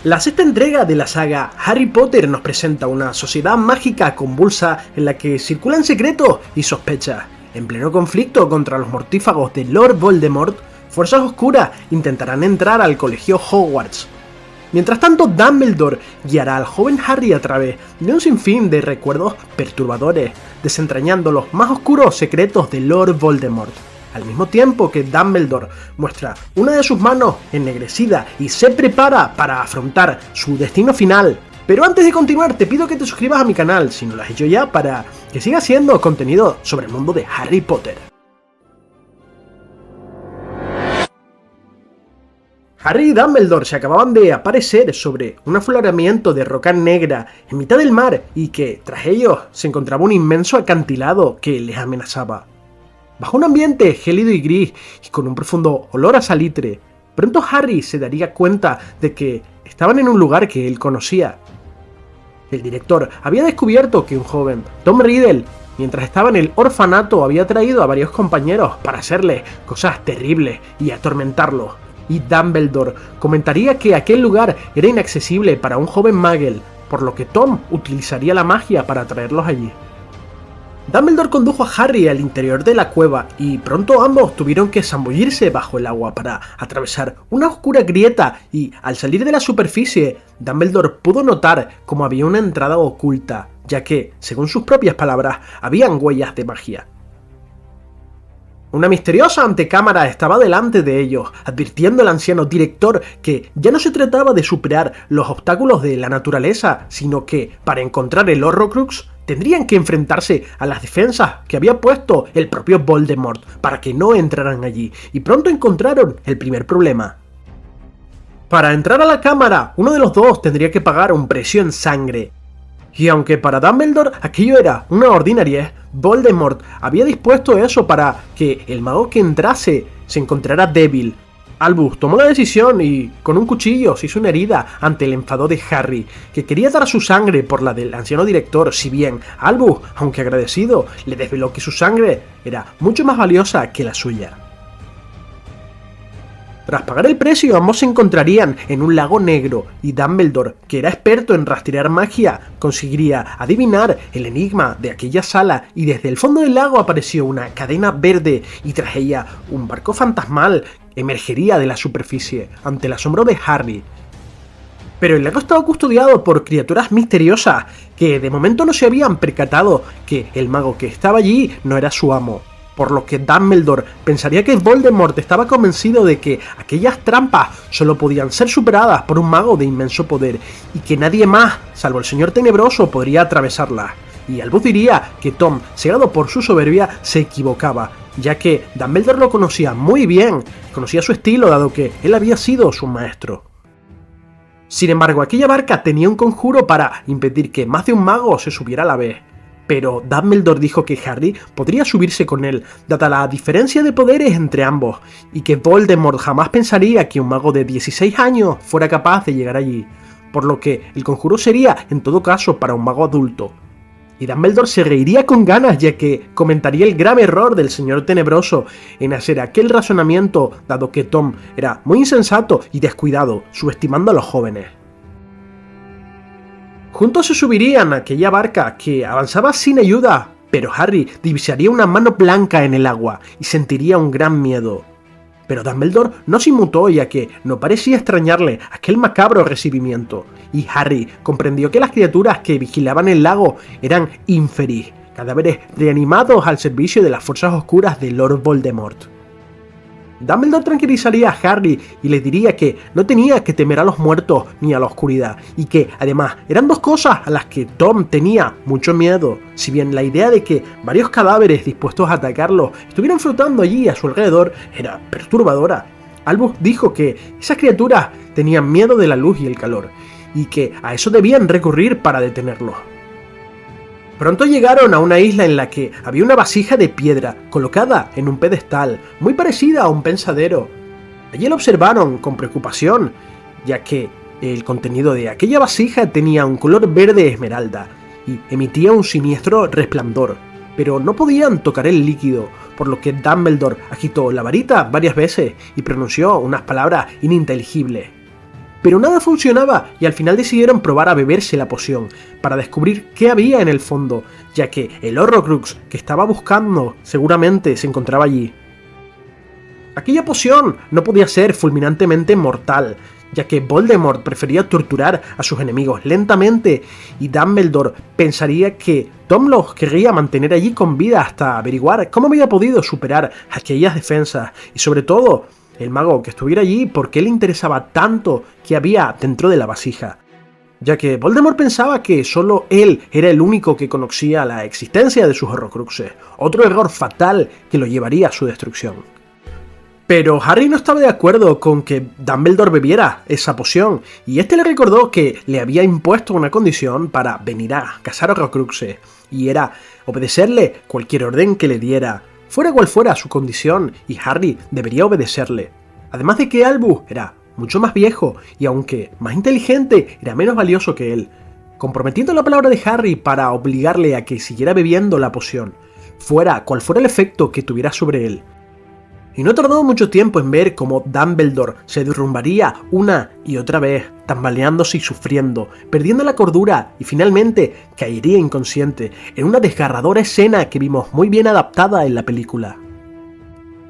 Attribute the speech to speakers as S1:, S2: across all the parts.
S1: La sexta entrega de la saga Harry Potter nos presenta una sociedad mágica convulsa en la que circulan secretos y sospechas. En pleno conflicto contra los mortífagos de Lord Voldemort, fuerzas oscuras intentarán entrar al colegio Hogwarts. Mientras tanto, Dumbledore guiará al joven Harry a través de un sinfín de recuerdos perturbadores, desentrañando los más oscuros secretos de Lord Voldemort. Al mismo tiempo que Dumbledore muestra una de sus manos ennegrecida y se prepara para afrontar su destino final. Pero antes de continuar, te pido que te suscribas a mi canal si no lo has hecho ya, para que siga haciendo contenido sobre el mundo de Harry Potter. Harry y Dumbledore se acababan de aparecer sobre un afloramiento de roca negra en mitad del mar y que tras ellos se encontraba un inmenso acantilado que les amenazaba. Bajo un ambiente gélido y gris y con un profundo olor a salitre, pronto Harry se daría cuenta de que estaban en un lugar que él conocía. El director había descubierto que un joven, Tom Riddle, mientras estaba en el orfanato, había traído a varios compañeros para hacerles cosas terribles y atormentarlos. Y Dumbledore comentaría que aquel lugar era inaccesible para un joven Muggle, por lo que Tom utilizaría la magia para traerlos allí. Dumbledore condujo a Harry al interior de la cueva y pronto ambos tuvieron que zambullirse bajo el agua para atravesar una oscura grieta, y al salir de la superficie, Dumbledore pudo notar cómo había una entrada oculta, ya que, según sus propias palabras, habían huellas de magia. Una misteriosa antecámara estaba delante de ellos, advirtiendo al anciano director que ya no se trataba de superar los obstáculos de la naturaleza, sino que, para encontrar el Horrocrux, tendrían que enfrentarse a las defensas que había puesto el propio Voldemort para que no entraran allí, y pronto encontraron el primer problema. Para entrar a la cámara, uno de los dos tendría que pagar un precio en sangre. Y aunque para Dumbledore aquello era una ordinariez, Voldemort había dispuesto eso para que el mago que entrase se encontrara débil. Albus tomó la decisión y, con un cuchillo, se hizo una herida ante el enfado de Harry, que quería dar su sangre por la del anciano director, si bien Albus, aunque agradecido, le desveló que su sangre era mucho más valiosa que la suya. Tras pagar el precio, ambos se encontrarían en un lago negro, y Dumbledore, que era experto en rastrear magia, conseguiría adivinar el enigma de aquella sala, y desde el fondo del lago apareció una cadena verde y tras ella un barco fantasmal emergería de la superficie ante el asombro de Harry. Pero el lago estaba custodiado por criaturas misteriosas que de momento no se habían percatado que el mago que estaba allí no era su amo. Por lo que Dumbledore pensaría que Voldemort estaba convencido de que aquellas trampas solo podían ser superadas por un mago de inmenso poder y que nadie más, salvo el Señor Tenebroso, podría atravesarlas. Y Albus diría que Tom, cegado por su soberbia, se equivocaba, ya que Dumbledore lo conocía muy bien, conocía su estilo dado que él había sido su maestro. Sin embargo, aquella barca tenía un conjuro para impedir que más de un mago se subiera a la vez. Pero Dumbledore dijo que Harry podría subirse con él, dada la diferencia de poderes entre ambos, y que Voldemort jamás pensaría que un mago de 16 años fuera capaz de llegar allí, por lo que el conjuro sería, en todo caso, para un mago adulto. Y Dumbledore se reiría con ganas, ya que comentaría el grave error del Señor Tenebroso en hacer aquel razonamiento, dado que Tom era muy insensato y descuidado, subestimando a los jóvenes. Juntos se subirían a aquella barca que avanzaba sin ayuda, pero Harry divisaría una mano blanca en el agua y sentiría un gran miedo. Pero Dumbledore no se inmutó, ya que no parecía extrañarle aquel macabro recibimiento, y Harry comprendió que las criaturas que vigilaban el lago eran Inferis, cadáveres reanimados al servicio de las fuerzas oscuras de Lord Voldemort. Dumbledore tranquilizaría a Harry y le diría que no tenía que temer a los muertos ni a la oscuridad, y que además eran dos cosas a las que Tom tenía mucho miedo, si bien la idea de que varios cadáveres dispuestos a atacarlo estuvieran flotando allí a su alrededor era perturbadora. Albus dijo que esas criaturas tenían miedo de la luz y el calor, y que a eso debían recurrir para detenerlos. Pronto llegaron a una isla en la que había una vasija de piedra colocada en un pedestal, muy parecida a un pensadero. Allí lo observaron con preocupación, ya que el contenido de aquella vasija tenía un color verde esmeralda y emitía un siniestro resplandor, pero no podían tocar el líquido, por lo que Dumbledore agitó la varita varias veces y pronunció unas palabras ininteligibles. Pero nada funcionaba y al final decidieron probar a beberse la poción, para descubrir qué había en el fondo, ya que el Horrocrux que estaba buscando seguramente se encontraba allí. Aquella poción no podía ser fulminantemente mortal, ya que Voldemort prefería torturar a sus enemigos lentamente y Dumbledore pensaría que Tom los querría mantener allí con vida hasta averiguar cómo había podido superar aquellas defensas y sobre todo el mago que estuviera allí por qué le interesaba tanto que había dentro de la vasija, ya que Voldemort pensaba que solo él era el único que conocía la existencia de sus Horrocruxes, otro error fatal que lo llevaría a su destrucción. Pero Harry no estaba de acuerdo con que Dumbledore bebiera esa poción, y este le recordó que le había impuesto una condición para venir a cazar Horrocruxes, y era obedecerle cualquier orden que le diera, fuera cual fuera su condición, y Harry debería obedecerle. Además de que Albus era mucho más viejo, y aunque más inteligente, era menos valioso que él, comprometiendo la palabra de Harry para obligarle a que siguiera bebiendo la poción, fuera cual fuera el efecto que tuviera sobre él. Y no tardó mucho tiempo en ver cómo Dumbledore se derrumbaría una y otra vez, tambaleándose y sufriendo, perdiendo la cordura y finalmente caería inconsciente en una desgarradora escena que vimos muy bien adaptada en la película.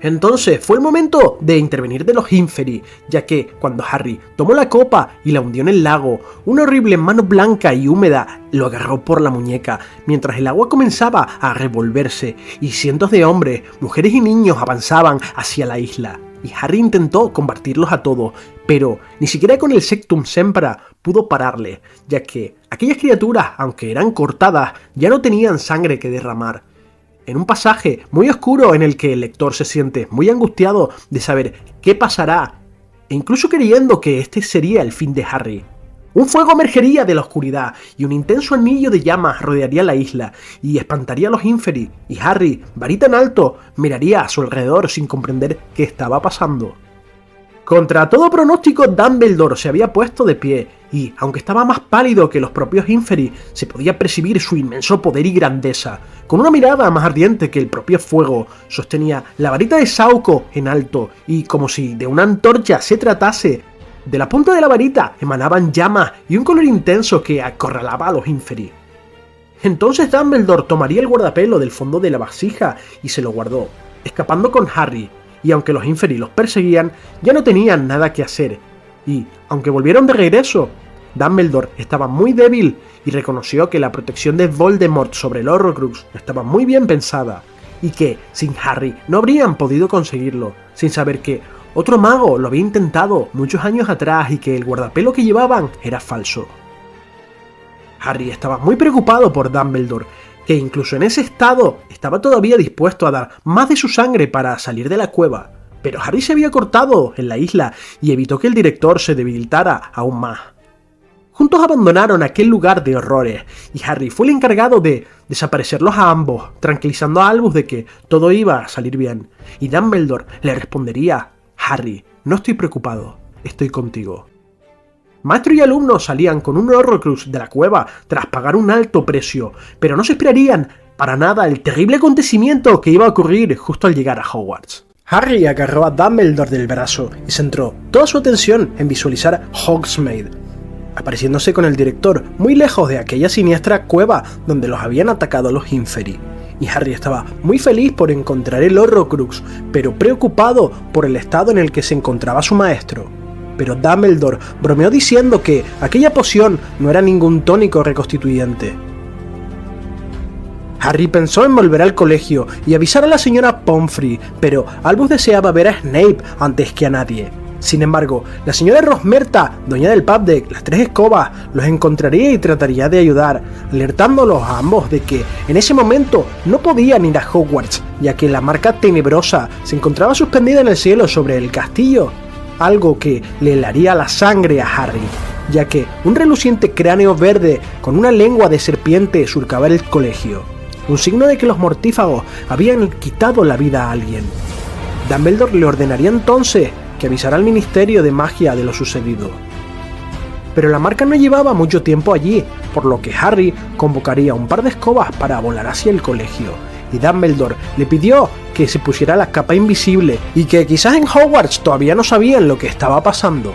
S1: Entonces fue el momento de intervenir de los Inferi, ya que cuando Harry tomó la copa y la hundió en el lago, una horrible mano blanca y húmeda lo agarró por la muñeca, mientras el agua comenzaba a revolverse y cientos de hombres, mujeres y niños avanzaban hacia la isla. Y Harry intentó combatirlos a todos, pero ni siquiera con el Sectum Sempra pudo pararle, ya que aquellas criaturas, aunque eran cortadas, ya no tenían sangre que derramar. En un pasaje muy oscuro en el que el lector se siente muy angustiado de saber qué pasará, e incluso creyendo que este sería el fin de Harry. Un fuego emergería de la oscuridad y un intenso anillo de llamas rodearía la isla y espantaría a los Inferi, y Harry, varita en alto, miraría a su alrededor sin comprender qué estaba pasando. Contra todo pronóstico, Dumbledore se había puesto de pie, y, aunque estaba más pálido que los propios Inferi, se podía percibir su inmenso poder y grandeza. Con una mirada más ardiente que el propio fuego, sostenía la varita de Sauco en alto, y como si de una antorcha se tratase, de la punta de la varita emanaban llamas y un color intenso que acorralaba a los Inferi. Entonces Dumbledore tomaría el guardapelo del fondo de la vasija y se lo guardó, escapando con Harry, y aunque los Inferi los perseguían, ya no tenían nada que hacer, y, aunque volvieron de regreso, Dumbledore estaba muy débil y reconoció que la protección de Voldemort sobre el Horrocrux estaba muy bien pensada, y que, sin Harry, no habrían podido conseguirlo, sin saber que otro mago lo había intentado muchos años atrás y que el guardapelo que llevaban era falso. Harry estaba muy preocupado por Dumbledore, que incluso en ese estado estaba todavía dispuesto a dar más de su sangre para salir de la cueva, pero Harry se había cortado en la isla y evitó que el director se debilitara aún más. Juntos abandonaron aquel lugar de horrores, y Harry fue el encargado de desaparecerlos a ambos, tranquilizando a Albus de que todo iba a salir bien, y Dumbledore le respondería: «Harry, no estoy preocupado, estoy contigo». Maestro y alumno salían con un Horrocrux de la cueva tras pagar un alto precio, pero no se esperarían para nada el terrible acontecimiento que iba a ocurrir justo al llegar a Hogwarts. Harry agarró a Dumbledore del brazo y centró toda su atención en visualizar Hogsmeade, apareciéndose con el director muy lejos de aquella siniestra cueva donde los habían atacado los Inferi. Y Harry estaba muy feliz por encontrar el Horrocrux, pero preocupado por el estado en el que se encontraba su maestro. Pero Dumbledore bromeó diciendo que aquella poción no era ningún tónico reconstituyente. Harry pensó en volver al colegio y avisar a la señora Pomfrey, pero Albus deseaba ver a Snape antes que a nadie. Sin embargo, la señora Rosmerta, dueña del pub de las Tres Escobas, los encontraría y trataría de ayudar, alertándolos a ambos de que en ese momento no podían ir a Hogwarts, ya que la marca tenebrosa se encontraba suspendida en el cielo sobre el castillo, algo que le helaría la sangre a Harry, ya que un reluciente cráneo verde con una lengua de serpiente surcaba el colegio, un signo de que los mortífagos habían quitado la vida a alguien. Dumbledore le ordenaría entonces que avisara al Ministerio de Magia de lo sucedido. Pero la marca no llevaba mucho tiempo allí, por lo que Harry convocaría un par de escobas para volar hacia el colegio, y Dumbledore le pidió que se pusiera la capa invisible y que quizás en Hogwarts todavía no sabían lo que estaba pasando.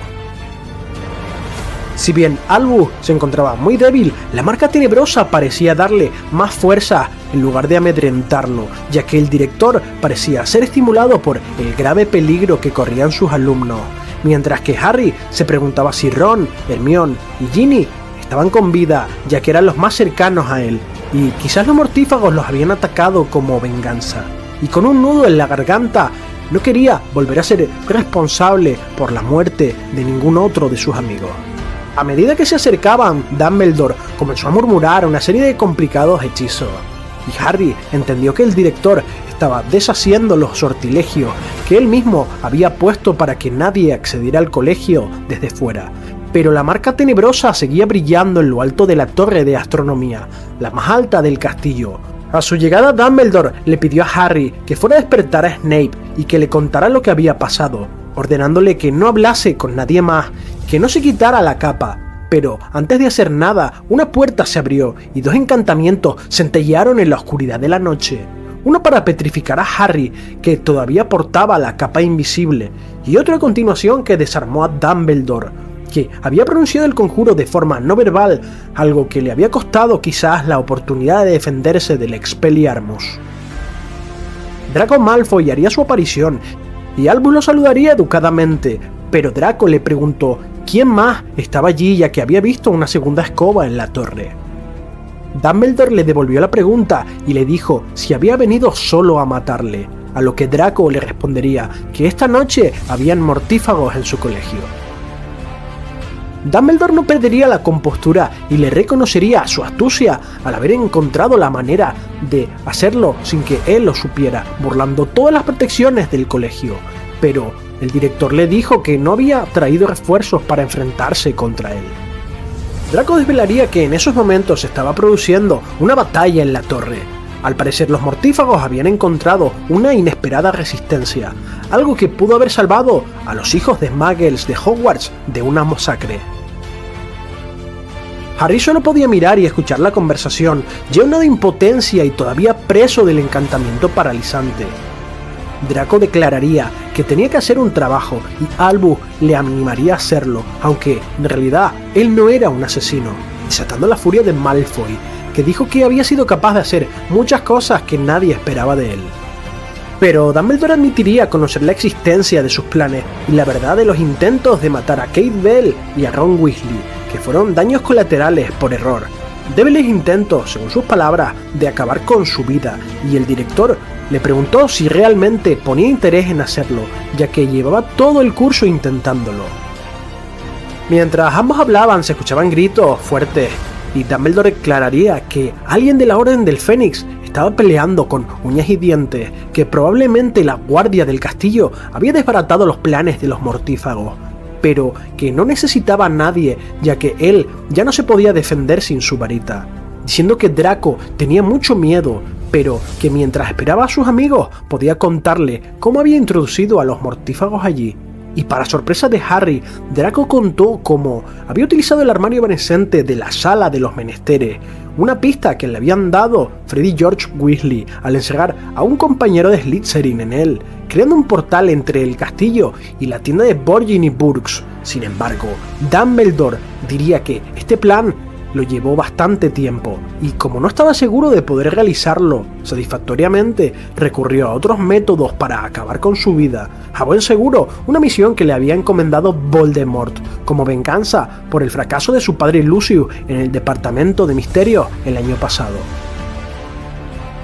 S1: Si bien Albus se encontraba muy débil, la marca tenebrosa parecía darle más fuerza en lugar de amedrentarlo, ya que el director parecía ser estimulado por el grave peligro que corrían sus alumnos, mientras que Harry se preguntaba si Ron, Hermione y Ginny estaban con vida, ya que eran los más cercanos a él, y quizás los mortífagos los habían atacado como venganza. Y con un nudo en la garganta, no quería volver a ser responsable por la muerte de ningún otro de sus amigos. A medida que se acercaban, Dumbledore comenzó a murmurar una serie de complicados hechizos, y Harry entendió que el director estaba deshaciendo los sortilegios que él mismo había puesto para que nadie accediera al colegio desde fuera. Pero la marca tenebrosa seguía brillando en lo alto de la torre de astronomía, la más alta del castillo. A su llegada, Dumbledore le pidió a Harry que fuera a despertar a Snape y que le contara lo que había pasado, ordenándole que no hablase con nadie más, que no se quitara la capa. Pero antes de hacer nada, una puerta se abrió y dos encantamientos centellearon en la oscuridad de la noche. Uno para petrificar a Harry, que todavía portaba la capa invisible, y otro a continuación que desarmó a Dumbledore, que había pronunciado el conjuro de forma no verbal, algo que le había costado quizás la oportunidad de defenderse del Expelliarmus. Draco Malfoy haría su aparición, y Albus lo saludaría educadamente, pero Draco le preguntó quién más estaba allí, ya que había visto una segunda escoba en la torre. Dumbledore le devolvió la pregunta y le dijo si había venido solo a matarle, a lo que Draco le respondería que esta noche habían mortífagos en su colegio. Dumbledore no perdería la compostura y le reconocería su astucia al haber encontrado la manera de hacerlo sin que él lo supiera, burlando todas las protecciones del colegio, pero el director le dijo que no había traído refuerzos para enfrentarse contra él. Draco desvelaría que en esos momentos se estaba produciendo una batalla en la torre. Al parecer los mortífagos habían encontrado una inesperada resistencia, algo que pudo haber salvado a los hijos de Muggles de Hogwarts de una masacre. Harry solo podía mirar y escuchar la conversación, lleno de impotencia y todavía preso del encantamiento paralizante. Draco declararía que tenía que hacer un trabajo y Albus le animaría a hacerlo, aunque en realidad él no era un asesino, desatando la furia de Malfoy, que dijo que había sido capaz de hacer muchas cosas que nadie esperaba de él. Pero Dumbledore admitiría conocer la existencia de sus planes y la verdad de los intentos de matar a Kate Bell y a Ron Weasley, que fueron daños colaterales por error, débiles intentos, según sus palabras, de acabar con su vida, y el director le preguntó si realmente ponía interés en hacerlo, ya que llevaba todo el curso intentándolo. Mientras ambos hablaban se escuchaban gritos fuertes, y Dumbledore declararía que alguien de la Orden del Fénix estaba peleando con uñas y dientes, que probablemente la guardia del castillo había desbaratado los planes de los mortífagos, pero que no necesitaba a nadie, ya que él ya no se podía defender sin su varita, diciendo que Draco tenía mucho miedo, pero que mientras esperaba a sus amigos podía contarle cómo había introducido a los mortífagos allí. Y para sorpresa de Harry, Draco contó cómo había utilizado el armario evanescente de la sala de los menesteres, una pista que le habían dado Freddy George Weasley al encerrar a un compañero de Slytherin en él, creando un portal entre el castillo y la tienda de Borgin y Burkes. Sin embargo, Dumbledore diría que este plan lo llevó bastante tiempo, y como no estaba seguro de poder realizarlo satisfactoriamente, recurrió a otros métodos para acabar con su vida, a buen seguro una misión que le había encomendado Voldemort, como venganza por el fracaso de su padre Lucius en el Departamento de Misterios el año pasado.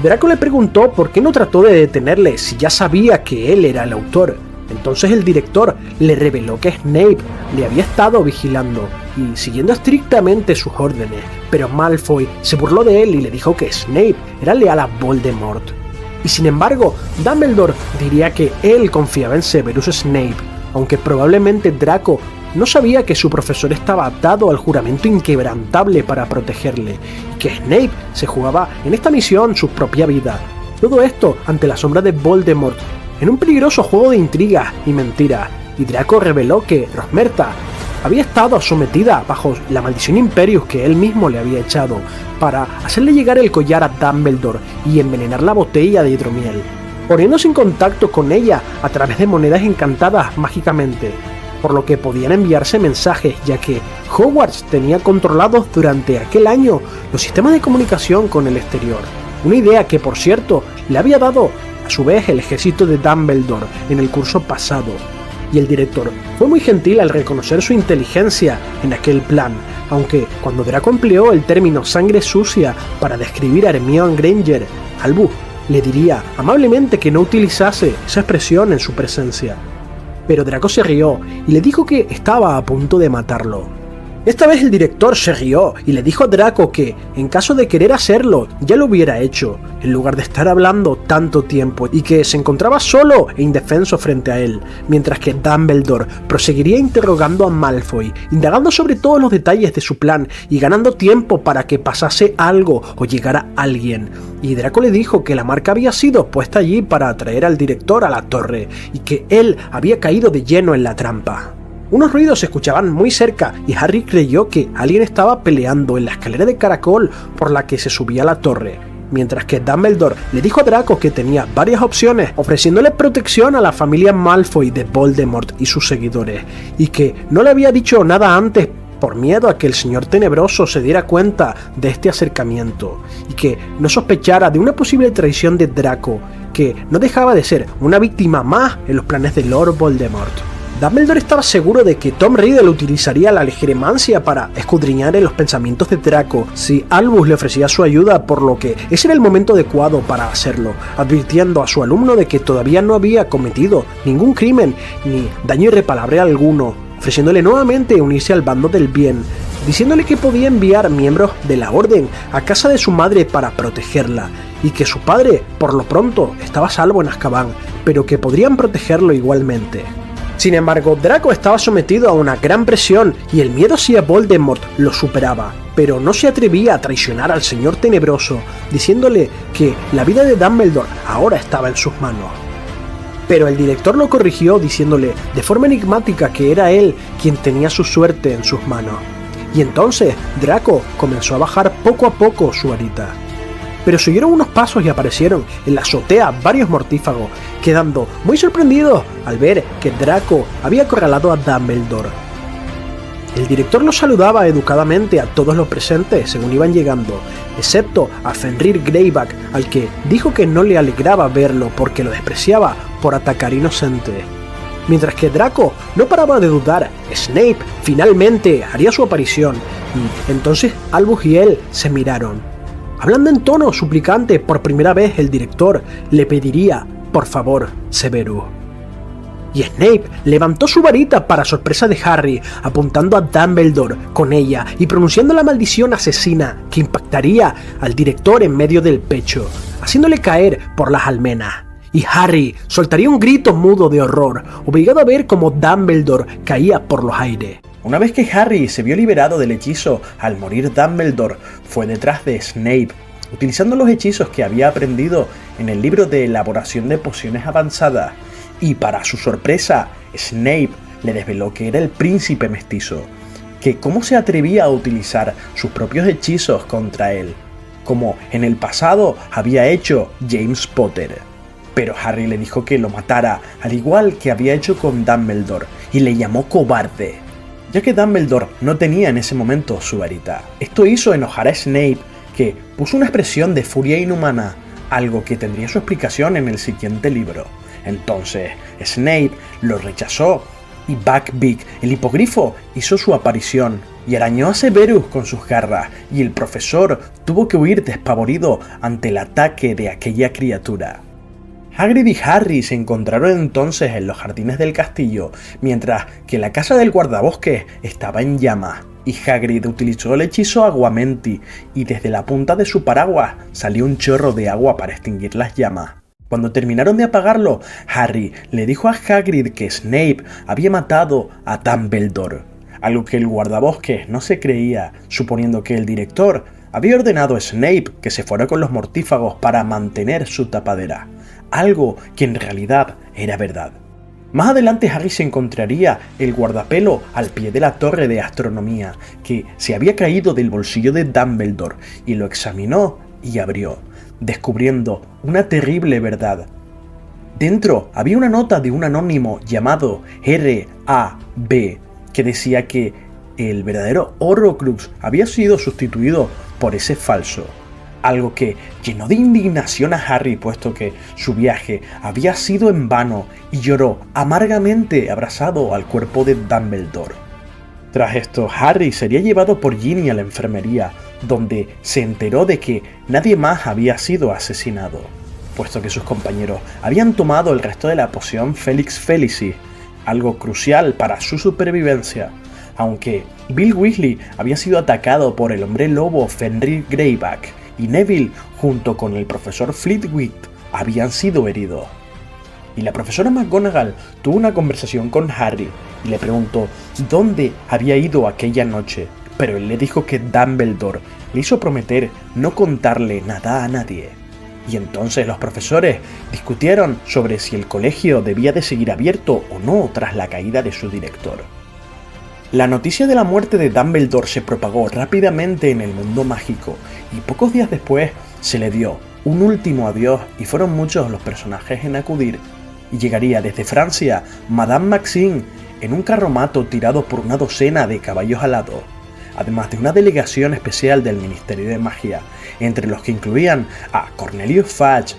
S1: Draco le preguntó por qué no trató de detenerle si ya sabía que él era el autor. Entonces el director le reveló que Snape le había estado vigilando y siguiendo estrictamente sus órdenes, pero Malfoy se burló de él y le dijo que Snape era leal a Voldemort. Y sin embargo, Dumbledore diría que él confiaba en Severus Snape, aunque probablemente Draco no sabía que su profesor estaba atado al juramento inquebrantable para protegerle, y que Snape se jugaba en esta misión su propia vida. Todo esto ante la sombra de Voldemort, en un peligroso juego de intrigas y mentiras, y Draco reveló que Rosmerta había estado sometida bajo la maldición Imperius que él mismo le había echado, para hacerle llegar el collar a Dumbledore y envenenar la botella de hidromiel, poniéndose en contacto con ella a través de monedas encantadas mágicamente. por lo que podían enviarse mensajes, ya que Hogwarts tenía controlados durante aquel año los sistemas de comunicación con el exterior. Una idea que, por cierto, le había dado a su vez el ejército de Dumbledore en el curso pasado. Y el director fue muy gentil al reconocer su inteligencia en aquel plan, aunque cuando Draco empleó el término sangre sucia para describir a Hermione Granger, Albus le diría amablemente que no utilizase esa expresión en su presencia. Pero Draco se rió y le dijo que estaba a punto de matarlo. Esta vez el director se rió y le dijo a Draco que, en caso de querer hacerlo, ya lo hubiera hecho, en lugar de estar hablando tanto tiempo, y que se encontraba solo e indefenso frente a él, mientras que Dumbledore proseguiría interrogando a Malfoy, indagando sobre todos los detalles de su plan y ganando tiempo para que pasase algo o llegara alguien. Y Draco le dijo que la marca había sido puesta allí para atraer al director a la torre, y que él había caído de lleno en la trampa. Unos ruidos se escuchaban muy cerca y Harry creyó que alguien estaba peleando en la escalera de caracol por la que se subía a la torre, mientras que Dumbledore le dijo a Draco que tenía varias opciones, ofreciéndole protección a la familia Malfoy de Voldemort y sus seguidores, y que no le había dicho nada antes por miedo a que el Señor Tenebroso se diera cuenta de este acercamiento, y que no sospechara de una posible traición de Draco, que no dejaba de ser una víctima más en los planes de Lord Voldemort. Dumbledore estaba seguro de que Tom Riddle utilizaría la legiremancia para escudriñar en los pensamientos de Draco si Albus le ofrecía su ayuda, por lo que ese era el momento adecuado para hacerlo, advirtiendo a su alumno de que todavía no había cometido ningún crimen ni daño irreparable alguno, ofreciéndole nuevamente unirse al bando del bien, diciéndole que podía enviar miembros de la Orden a casa de su madre para protegerla, y que su padre, por lo pronto, estaba a salvo en Azkaban, pero que podrían protegerlo igualmente. Sin embargo, Draco estaba sometido a una gran presión y el miedo hacia Voldemort lo superaba, pero no se atrevía a traicionar al Señor Tenebroso, diciéndole que la vida de Dumbledore ahora estaba en sus manos. Pero el director lo corrigió diciéndole de forma enigmática que era él quien tenía su suerte en sus manos. Y entonces Draco comenzó a bajar poco a poco su varita. Pero siguieron unos pasos y aparecieron en la azotea varios mortífagos, quedando muy sorprendidos al ver que Draco había acorralado a Dumbledore. El director los saludaba educadamente a todos los presentes según iban llegando, excepto a Fenrir Greyback, al que dijo que no le alegraba verlo porque lo despreciaba por atacar inocentes. Mientras que Draco no paraba de dudar, Snape finalmente haría su aparición, y entonces Albus y él se miraron. Hablando en tono suplicante, por primera vez el director le pediría, por favor, Severus. Y Snape levantó su varita para sorpresa de Harry, apuntando a Dumbledore con ella y pronunciando la maldición asesina que impactaría al director en medio del pecho, haciéndole caer por las almenas. Y Harry soltaría un grito mudo de horror, obligado a ver cómo Dumbledore caía por los aires. Una vez que Harry se vio liberado del hechizo al morir Dumbledore, fue detrás de Snape, utilizando los hechizos que había aprendido en el libro de elaboración de pociones avanzadas, y para su sorpresa, Snape le desveló que era el príncipe mestizo, que cómo se atrevía a utilizar sus propios hechizos contra él, como en el pasado había hecho James Potter. Pero Harry le dijo que lo matara, al igual que había hecho con Dumbledore, y le llamó cobarde, ya que Dumbledore no tenía en ese momento su varita. Esto hizo enojar a Snape, que puso una expresión de furia inhumana, algo que tendría su explicación en el siguiente libro. Entonces, Snape lo rechazó, y Buckbeak, el hipogrifo, hizo su aparición, y arañó a Severus con sus garras, y el profesor tuvo que huir despavorido ante el ataque de aquella criatura. Hagrid y Harry se encontraron entonces en los jardines del castillo, mientras que la casa del guardabosques estaba en llamas, y Hagrid utilizó el hechizo Aguamenti, y desde la punta de su paraguas salió un chorro de agua para extinguir las llamas. Cuando terminaron de apagarlo, Harry le dijo a Hagrid que Snape había matado a Dumbledore, algo que el guardabosques no se creía, suponiendo que el director había ordenado a Snape que se fuera con los mortífagos para mantener su tapadera, algo que en realidad era verdad. Más adelante Harry se encontraría el guardapelo al pie de la torre de astronomía, que se había caído del bolsillo de Dumbledore, y lo examinó y abrió, descubriendo una terrible verdad.
S2: Dentro había una nota de un anónimo llamado R.A.B. que decía que el verdadero Horrocrux había sido sustituido por ese falso. Algo que llenó de indignación a Harry, puesto que su viaje había sido en vano, y lloró amargamente abrazado al cuerpo de Dumbledore. Tras esto, Harry sería llevado por Ginny a la enfermería, donde se enteró de que nadie más había sido asesinado, puesto que sus compañeros habían tomado el resto de la poción Felix Felicis, algo crucial para su supervivencia, aunque Bill Weasley había sido atacado por el hombre lobo Fenrir Greyback, y Neville, junto con el profesor Flitwick, habían sido heridos. Y la profesora McGonagall tuvo una conversación con Harry y le preguntó dónde había ido aquella noche, pero él le dijo que Dumbledore le hizo prometer no contarle nada a nadie. Y entonces los profesores discutieron sobre si el colegio debía de seguir abierto o no tras la caída de su director. La noticia de la muerte de Dumbledore se propagó rápidamente en el mundo mágico y pocos días después se le dio un último adiós y fueron muchos los personajes en acudir. Y llegaría desde Francia Madame Maxime en un carromato tirado por una docena de caballos alados, además de una delegación especial del Ministerio de Magia, entre los que incluían a Cornelius Fudge.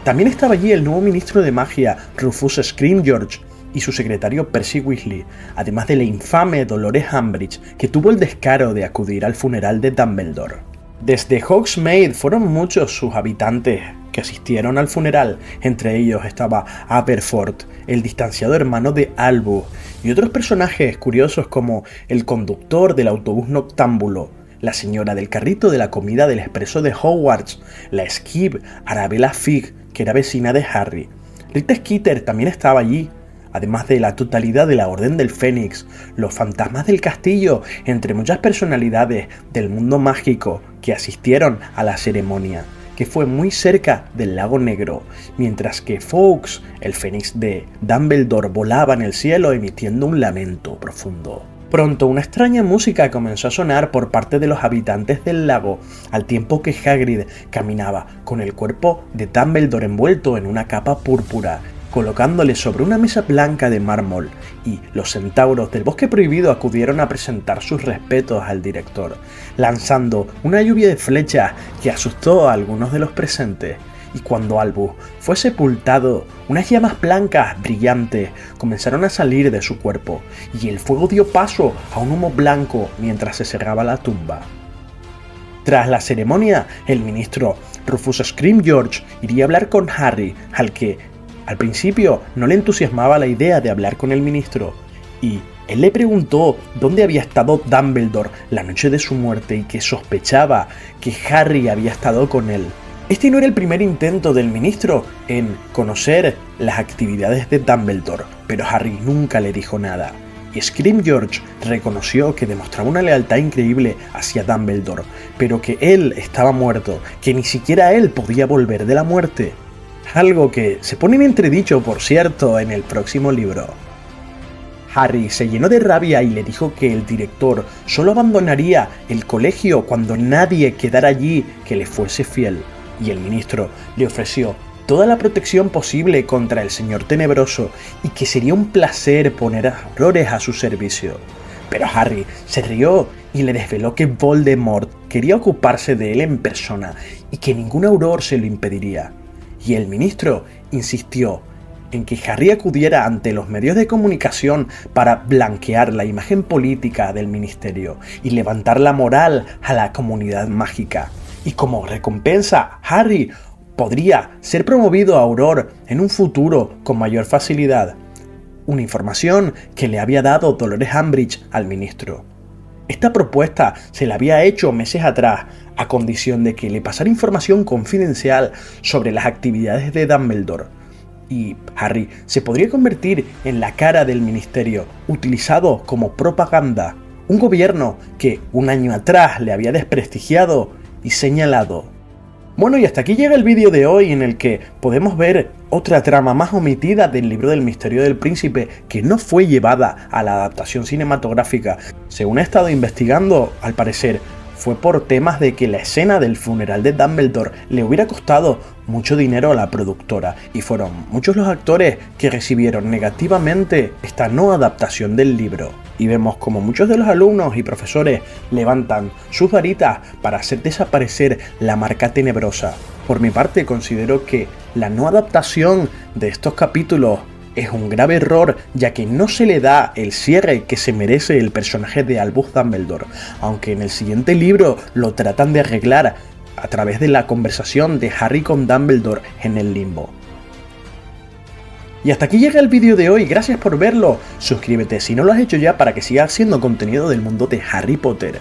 S2: También estaba allí el nuevo ministro de Magia Rufus Scrimgeour y su secretario Percy Weasley, además de la infame Dolores Umbridge, que tuvo el descaro de acudir al funeral de Dumbledore. Desde Hogsmeade fueron muchos sus habitantes que asistieron al funeral, entre ellos estaba Aberforth, el distanciado hermano de Albus, y otros personajes curiosos como el conductor del autobús noctámbulo, la señora del carrito de la comida del expreso de Hogwarts, la esquib Arabella Figg, que era vecina de Harry. Rita Skeeter también estaba allí, además de la totalidad de la Orden del Fénix, los fantasmas del castillo, entre muchas personalidades del mundo mágico que asistieron a la ceremonia, que fue muy cerca del Lago Negro, mientras que Fawkes, el Fénix de Dumbledore, volaba en el cielo emitiendo un lamento profundo. Pronto una extraña música comenzó a sonar por parte de los habitantes del lago, al tiempo que Hagrid caminaba con el cuerpo de Dumbledore envuelto en una capa púrpura, colocándole sobre una mesa blanca de mármol, y los centauros del Bosque Prohibido acudieron a presentar sus respetos al director, lanzando una lluvia de flechas que asustó a algunos de los presentes. Y cuando Albus fue sepultado, unas llamas blancas brillantes comenzaron a salir de su cuerpo, y el fuego dio paso a un humo blanco mientras se cerraba la tumba. Tras la ceremonia, el ministro Rufus Scrimgeour iría a hablar con Harry, al que al principio no le entusiasmaba la idea de hablar con el ministro, y él le preguntó dónde había estado Dumbledore la noche de su muerte y que sospechaba que Harry había estado con él. Este no era el primer intento del ministro en conocer las actividades de Dumbledore, pero Harry nunca le dijo nada, y Scrimgeour reconoció que demostraba una lealtad increíble hacia Dumbledore, pero que él estaba muerto, que ni siquiera él podía volver de la muerte. Algo que se pone en entredicho, por cierto, en el próximo libro. Harry se llenó de rabia y le dijo que el director solo abandonaría el colegio cuando nadie quedara allí que le fuese fiel, y el ministro le ofreció toda la protección posible contra el Señor Tenebroso y que sería un placer poner a Aurores a su servicio. Pero Harry se rió y le desveló que Voldemort quería ocuparse de él en persona y que ningún Auror se lo impediría. Y el ministro insistió en que Harry acudiera ante los medios de comunicación para blanquear la imagen política del ministerio y levantar la moral a la comunidad mágica. Y como recompensa, Harry podría ser promovido a Auror en un futuro con mayor facilidad. Una información que le había dado Dolores Umbridge al ministro. Esta propuesta se la había hecho meses atrás, a condición de que le pasara información confidencial sobre las actividades de Dumbledore. Y Harry se podría convertir en la cara del ministerio, utilizado como propaganda. Un gobierno que un año atrás le había desprestigiado y señalado. Bueno, y hasta aquí llega el vídeo de hoy, en el que podemos ver otra trama más omitida del libro del Misterio del Príncipe, que no fue llevada a la adaptación cinematográfica. Según he estado investigando, al parecer fue por temas de que la escena del funeral de Dumbledore le hubiera costado mucho dinero a la productora, y fueron muchos los actores que recibieron negativamente esta no adaptación del libro. Y vemos como muchos de los alumnos y profesores levantan sus varitas para hacer desaparecer la marca tenebrosa. Por mi parte, considero que la no adaptación de estos capítulos es un grave error, ya que no se le da el cierre que se merece el personaje de Albus Dumbledore, aunque en el siguiente libro lo tratan de arreglar a través de la conversación de Harry con Dumbledore en el limbo. Y hasta aquí llega el vídeo de hoy, gracias por verlo, suscríbete si no lo has hecho ya para que sigas haciendo contenido del mundo de Harry Potter.